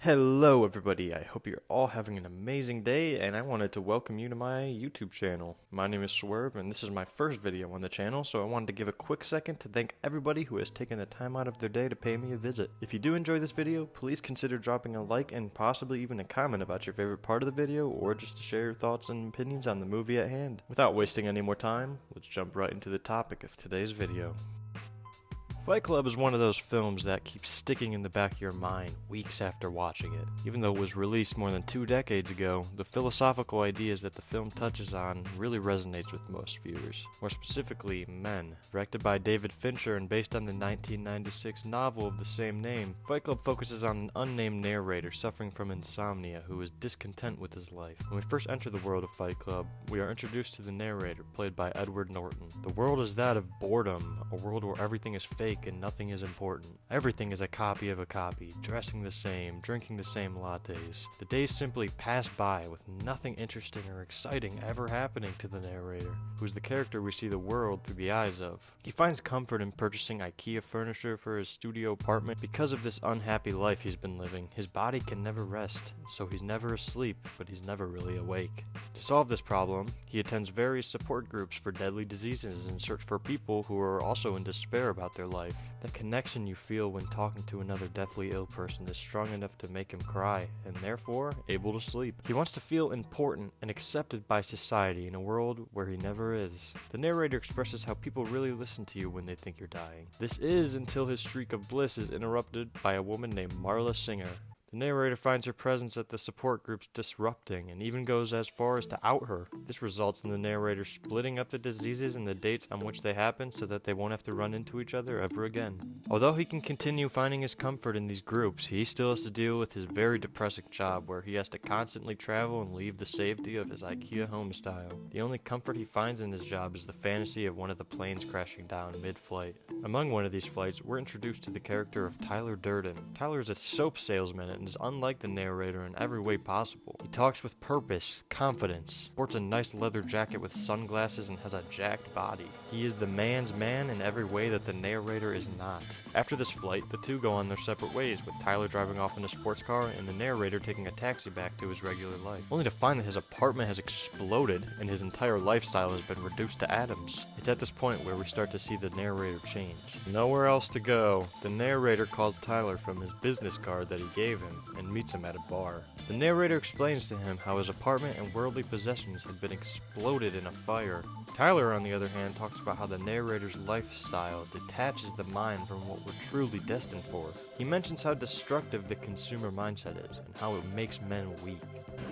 Hello everybody, I hope you're all having an amazing day, and I wanted to welcome you to my YouTube channel. My name is Swerve, and this is my first video on the channel, so I wanted to give a quick second to thank everybody who has taken the time out of their day to pay me a visit. If you do enjoy this video, please consider dropping a like and possibly even a comment about your favorite part of the video, or just to share your thoughts and opinions on the movie at hand. Without wasting any more time, let's jump right into the topic of today's video. Fight Club is one of those films that keeps sticking in the back of your mind weeks after watching it. Even though it was released more than 2 decades ago, the philosophical ideas that the film touches on really resonates with most viewers. More specifically, Men. Directed by David Fincher and based on the 1996 novel of the same name, Fight Club focuses on an unnamed narrator suffering from insomnia who is discontent with his life. When we first enter the world of Fight Club, we are introduced to the narrator, played by Edward Norton. The world is that of boredom, a world where everything is fake and nothing is important. Everything is a copy of a copy, dressing the same, drinking the same lattes. The days simply pass by with nothing interesting or exciting ever happening to the narrator, who's the character we see the world through the eyes of. He finds comfort in purchasing IKEA furniture for his studio apartment. Because of this unhappy life he's been living, his body can never rest, so he's never asleep, but he's never really awake. To solve this problem, he attends various support groups for deadly diseases in search for people who are also in despair about their life. That connection you feel when talking to another deathly ill person is strong enough to make him cry, and therefore able to sleep. He wants to feel important and accepted by society in a world where he never is. The narrator expresses how people really listen to you when they think you're dying. This is until his streak of bliss is interrupted by a woman named Marla Singer. The narrator finds her presence at the support groups disrupting and even goes as far as to out her. This results in the narrator splitting up the diseases and the dates on which they happen so that they won't have to run into each other ever again. Although he can continue finding his comfort in these groups, he still has to deal with his very depressing job where he has to constantly travel and leave the safety of his IKEA homestyle. The only comfort he finds in his job is the fantasy of one of the planes crashing down mid-flight. Among one of these flights, we're introduced to the character of Tyler Durden. Tyler is a soap salesman and is unlike the narrator in every way possible. He talks with purpose, confidence, sports a nice leather jacket with sunglasses, and has a jacked body. He is the man's man in every way that the narrator is not. After this flight, the two go on their separate ways, with Tyler driving off in a sports car and the narrator taking a taxi back to his regular life, only to find that his apartment has exploded and his entire lifestyle has been reduced to atoms. It's at this point where we start to see the narrator change. Nowhere else to go, the narrator calls Tyler from his business card that he gave him and meets him at a bar. The narrator explains to him how his apartment and worldly possessions had been exploded in a fire. Tyler, on the other hand, talks about how the narrator's lifestyle detaches the mind from what we're truly destined for. He mentions how destructive the consumer mindset is and how it makes men weak.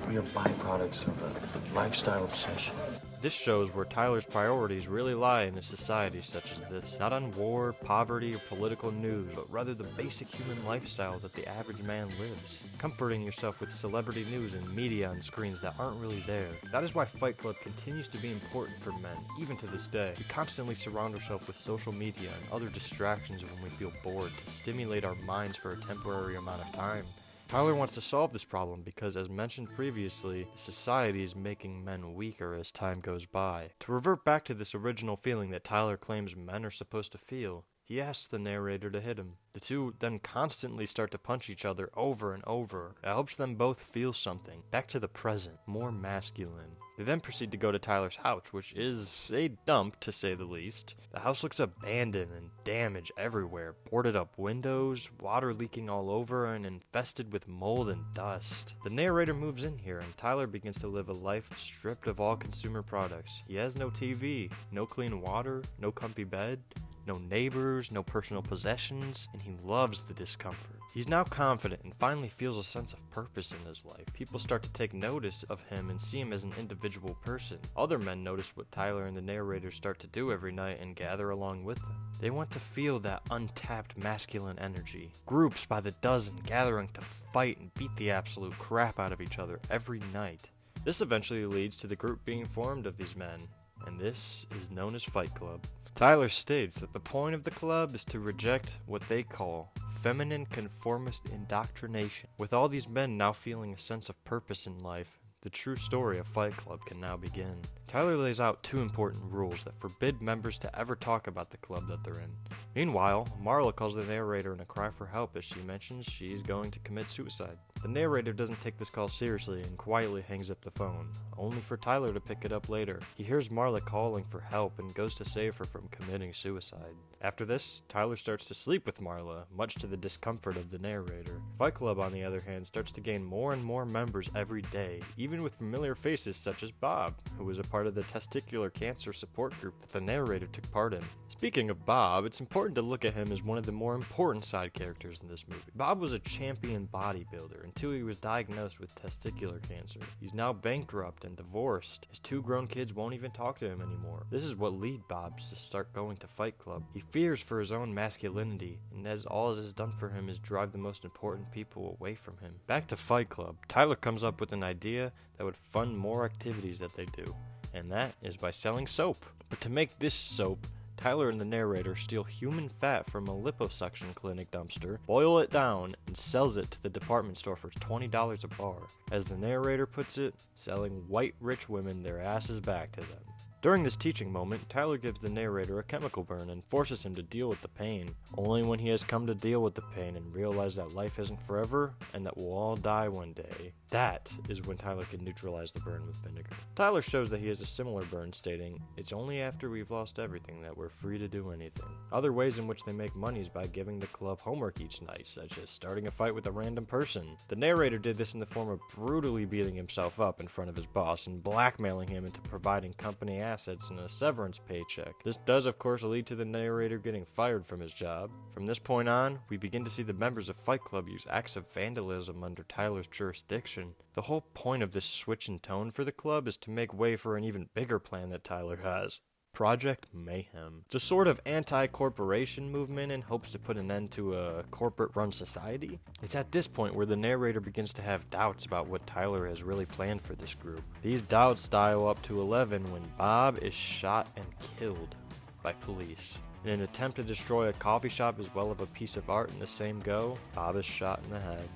We are byproducts of a lifestyle obsession. This shows where Tyler's priorities really lie in a society such as this. Not on war, poverty, or political news, but rather the basic human lifestyle that the average man lives. Comforting yourself with celebrity news and media on screens that aren't really there. That is why Fight Club continues to be important for men, even to this day. We constantly surround ourselves with social media and other distractions when we feel bored to stimulate our minds for a temporary amount of time. Tyler wants to solve this problem because, as mentioned previously, society is making men weaker as time goes by. To revert back to this original feeling that Tyler claims men are supposed to feel, he asks the narrator to hit him. The two then constantly start to punch each other over and over. It helps them both feel something. Back to the present, more masculine. They then proceed to go to Tyler's house, which is a dump to say the least. The house looks abandoned and damaged everywhere. Boarded up windows, water leaking all over, and infested with mold and dust. The narrator moves in here and Tyler begins to live a life stripped of all consumer products. He has no TV, no clean water, no comfy bed, no neighbors, no personal possessions, and he loves the discomfort. He's now confident and finally feels a sense of purpose in his life. People start to take notice of him and see him as an individual person. Other men notice what Tyler and the narrator start to do every night and gather along with them. They want to feel that untapped masculine energy. Groups by the dozen gathering to fight and beat the absolute crap out of each other every night. This eventually leads to the group being formed of these men, and this is known as Fight Club. Tyler states that the point of the club is to reject what they call feminine conformist indoctrination. With all these men now feeling a sense of purpose in life, the true story of Fight Club can now begin. Tyler lays out 2 important rules that forbid members to ever talk about the club that they're in. Meanwhile, Marla calls the narrator in a cry for help as she mentions she's going to commit suicide. The narrator doesn't take this call seriously and quietly hangs up the phone, only for Tyler to pick it up later. He hears Marla calling for help and goes to save her from committing suicide. After this, Tyler starts to sleep with Marla, much to the discomfort of the narrator. Fight Club, on the other hand, starts to gain more and more members every day, even with familiar faces such as Bob, who was a part of the testicular cancer support group that the narrator took part in. Speaking of Bob, it's important to look at him as one of the more important side characters in this movie. Bob was a champion bodybuilder until he was diagnosed with testicular cancer. He's now bankrupt and divorced. His 2 grown kids won't even talk to him anymore. This is what leads Bob to start going to Fight Club. He fears for his own masculinity, and as all it has done for him is drive the most important people away from him. Back to Fight Club, Tyler comes up with an idea that would fund more activities that they do, and that is by selling soap. But to make this soap, Tyler and the narrator steal human fat from a liposuction clinic dumpster, boil it down, and sells it to the department store for $20 a bar. As the narrator puts it, selling white rich women their asses back to them. During this teaching moment, Tyler gives the narrator a chemical burn and forces him to deal with the pain. Only when he has come to deal with the pain and realize that life isn't forever and that we'll all die one day, that is when Tyler can neutralize the burn with vinegar. Tyler shows that he has a similar burn, stating, "It's only after we've lost everything that we're free to do anything." Other ways in which they make money is by giving the club homework each night, such as starting a fight with a random person. The narrator did this in the form of brutally beating himself up in front of his boss and blackmailing him into providing company assets and a severance paycheck. This does of course lead to the narrator getting fired from his job. From this point on, we begin to see the members of Fight Club use acts of vandalism under Tyler's jurisdiction. The whole point of this switch in tone for the club is to make way for an even bigger plan that Tyler has. Project Mayhem. It's a sort of anti-corporation movement in hopes to put an end to a corporate-run society. It's at this point where the narrator begins to have doubts about what Tyler has really planned for this group. These doubts dial up to 11 when Bob is shot and killed by police. In an attempt to destroy a coffee shop as well as a piece of art in the same go, Bob is shot in the head.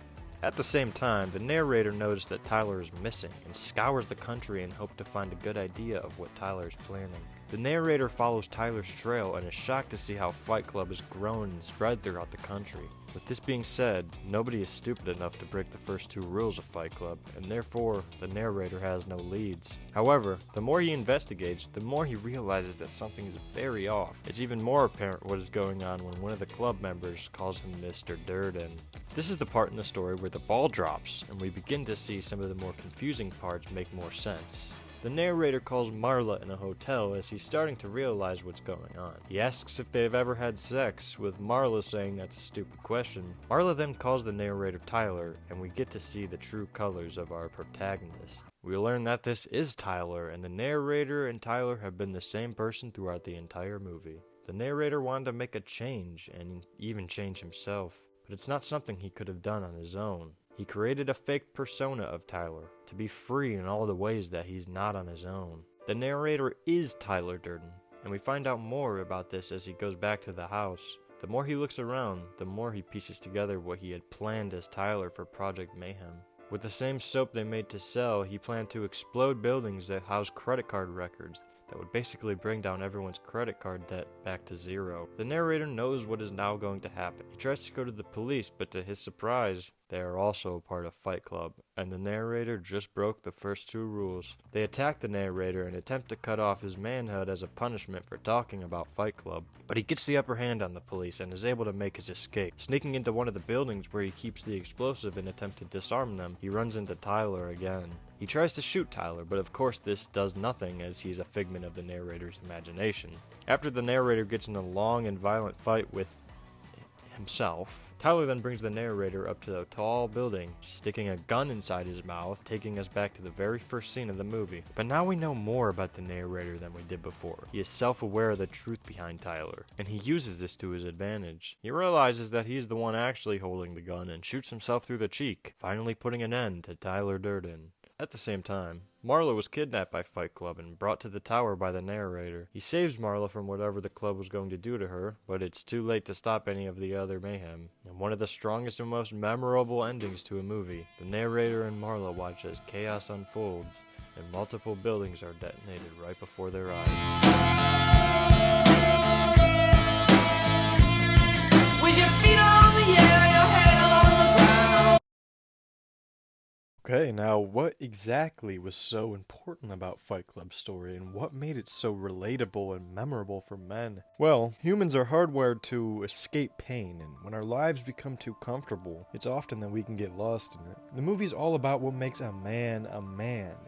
At the same time, the narrator notices that Tyler is missing and scours the country in hope to find a good idea of what Tyler is planning. The narrator follows Tyler's trail and is shocked to see how Fight Club has grown and spread throughout the country. With this being said, nobody is stupid enough to break the first 2 rules of Fight Club, and therefore, the narrator has no leads. However, the more he investigates, the more he realizes that something is very off. It's even more apparent what is going on when one of the club members calls him Mr. Durden. This is the part in the story where the ball drops, and we begin to see some of the more confusing parts make more sense. The narrator calls Marla in a hotel as he's starting to realize what's going on. He asks if they've ever had sex, with Marla saying that's a stupid question. Marla then calls the narrator Tyler, and we get to see the true colors of our protagonist. We learn that this is Tyler, and the narrator and Tyler have been the same person throughout the entire movie. The narrator wanted to make a change, and even change himself, but it's not something he could have done on his own. He created a fake persona of Tyler, to be free in all the ways that he's not on his own. The narrator is Tyler Durden, and we find out more about this as he goes back to the house. The more he looks around, the more he pieces together what he had planned as Tyler for Project Mayhem. With the same soap they made to sell, he planned to explode buildings that house credit card records that would basically bring down everyone's credit card debt back to zero. The narrator knows what is now going to happen. He tries to go to the police, but to his surprise, they are also a part of Fight Club, and the narrator just broke the first 2 rules. They attack the narrator and attempt to cut off his manhood as a punishment for talking about Fight Club, but he gets the upper hand on the police and is able to make his escape. Sneaking into one of the buildings where he keeps the explosive in an attempt to disarm them, he runs into Tyler again. He tries to shoot Tyler, but of course this does nothing as he's a figment of the narrator's imagination. After the narrator gets in a long and violent fight with himself, Tyler then brings the narrator up to a tall building, sticking a gun inside his mouth, taking us back to the very first scene of the movie. But now we know more about the narrator than we did before. He is self-aware of the truth behind Tyler, and he uses this to his advantage. He realizes that he's the one actually holding the gun and shoots himself through the cheek, finally putting an end to Tyler Durden. At the same time, Marla was kidnapped by Fight Club and brought to the tower by the narrator. He saves Marla from whatever the club was going to do to her, but it's too late to stop any of the other mayhem. And one of the strongest and most memorable endings to a movie, the narrator and Marla watch as chaos unfolds and multiple buildings are detonated right before their eyes. Okay, now what exactly was so important about Fight Club's story, and what made it so relatable and memorable for men? Well, humans are hardwired to escape pain, and when our lives become too comfortable, it's often that we can get lost in it. The movie's all about what makes a man,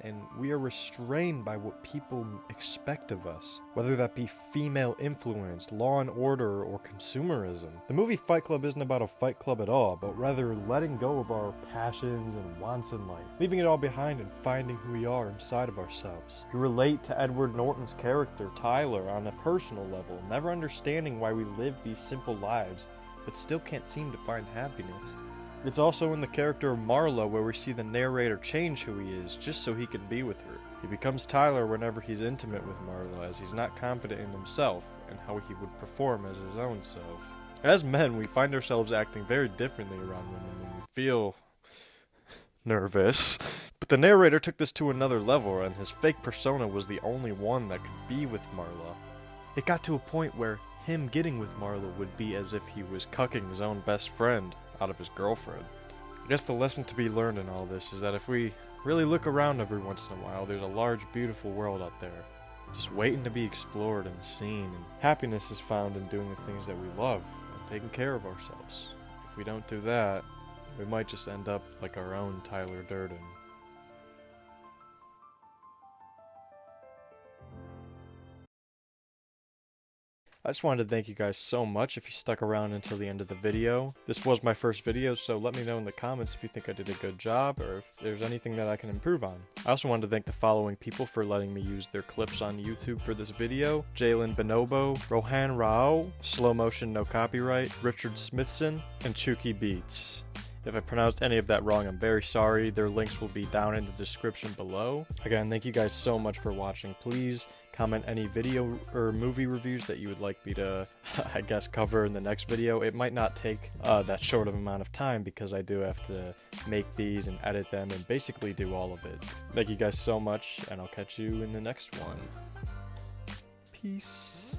and we are restrained by what people expect of us, whether that be female influence, law and order, or consumerism. The movie Fight Club isn't about a fight club at all, but rather letting go of our passions and wants in life, leaving it all behind and finding who we are inside of ourselves. You relate to Edward Norton's character, Tyler, on a personal level, never understanding why we live these simple lives, but still can't seem to find happiness. It's also in the character of Marla where we see the narrator change who he is just so he can be with her. He becomes Tyler whenever he's intimate with Marla, as he's not confident in himself and how he would perform as his own self. As men, we find ourselves acting very differently around women when we feel nervous. But the narrator took this to another level, and his fake persona was the only one that could be with Marla. It got to a point where him getting with Marla would be as if he was cucking his own best friend out of his girlfriend. I guess the lesson to be learned in all this is that if we really look around every once in a while, there's a large, beautiful world out there, just waiting to be explored and seen, and happiness is found in doing the things that we love and taking care of ourselves. If we don't do that, we might just end up like our own Tyler Durden. I just wanted to thank you guys so much if you stuck around until the end of the video. This was my first video, so let me know in the comments if you think I did a good job or if there's anything that I can improve on. I also wanted to thank the following people for letting me use their clips on YouTube for this video: Jalen, Binobo, Rohan Rao, Slow Motion No Copyright, Richard Smithson, and Chuki Beats. If I pronounced any of that wrong, I'm very sorry. Their links will be down in the description below. Again, thank you guys so much for watching. Please comment any video or movie reviews that you would like me to, I guess, cover in the next video. It might not take that short of amount of time because I do have to make these and edit them and basically do all of it. Thank you guys so much, and I'll catch you in the next one. Peace.